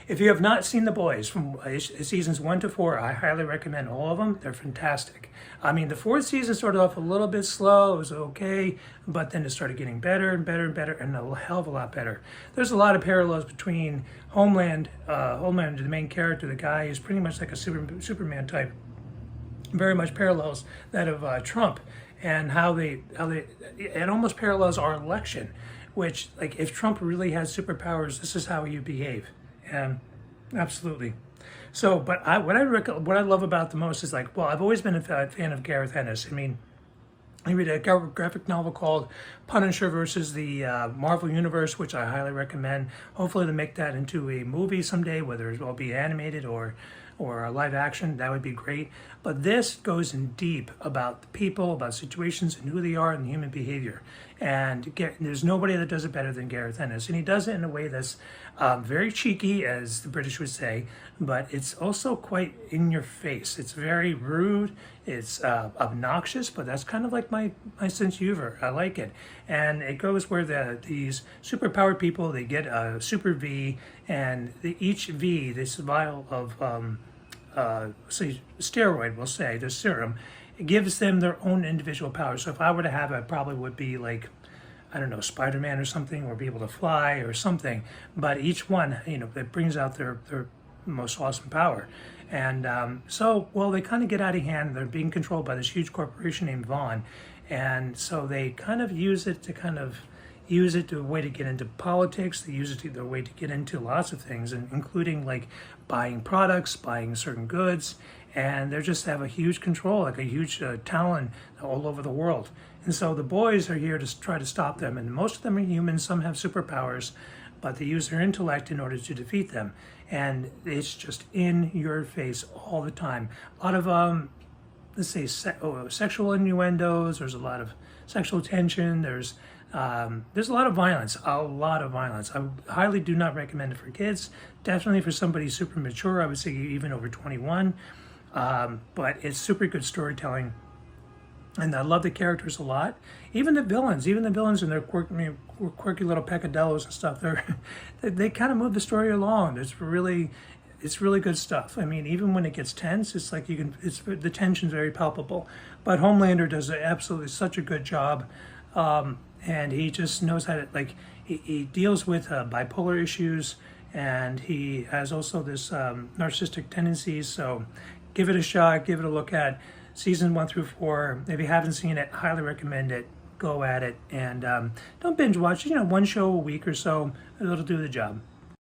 If you have not seen The Boys from seasons 1 to 4, I highly recommend all of them. They're fantastic. I mean, the fourth season started off a little bit slow. It was okay, but then it started getting better and better and better, and a hell of a lot better. There's a lot of parallels between Homeland, Homeland, the main character, the guy is pretty much like a Superman type. Very much parallels that of Trump, and how they it almost parallels our election, which, like, if Trump really has superpowers, this is how you behave. And absolutely. So, but what I love about the most is, like, well, I've always been a fan of Gareth Ennis. I mean, I read a graphic novel called Punisher versus the Marvel Universe, which I highly recommend. Hopefully, to make that into a movie someday, whether it will be animated or a live action, that would be great. But this goes in deep about the people, about situations, and who they are, and human behavior. And there's nobody that does it better than Gareth Ennis, and he does it in a way that's very cheeky, as the British would say, but it's also quite in your face. It's very rude. It's obnoxious, but that's kind of like my sense of humor. I like it, and it goes where these superpowered people, they get a super V, and each V, this vial of say steroid, we'll say the serum, it gives them their own individual powers. So if I were to have it, I probably would be like, I don't know, Spider-Man or something, or be able to fly or something. But each one, it brings out their most awesome power. And so, well, they kind of get out of hand. They're being controlled by this huge corporation named Vaughn. And so they kind of use it to a way to get into politics. They use it to a way to get into lots of things, including like buying products, buying certain goods, and they just have a huge control, like a huge talent all over the world. And so the boys are here to try to stop them, and most of them are humans. Some have superpowers, but they use their intellect in order to defeat them. And it's just in your face all the time. A lot of let's say sexual innuendos. There's a lot of sexual tension. There's a lot of violence. I highly do not recommend it for kids. Definitely for somebody super mature. I would say even over 21. But it's super good storytelling. And I love the characters a lot. Even the villains and their quirky little peccadillos and stuff. They kind of move the story along. It's really good stuff. I mean, even when it gets tense, it's like the tension's very palpable. But Homelander does absolutely such a good job, and he just knows how to, like, he deals with bipolar issues, and he has also this narcissistic tendencies. So, give it a shot, give it a look at. Season 1 through 4. If you haven't seen it, highly recommend it. Go at it, and don't binge watch. One show a week or so. It'll do the job.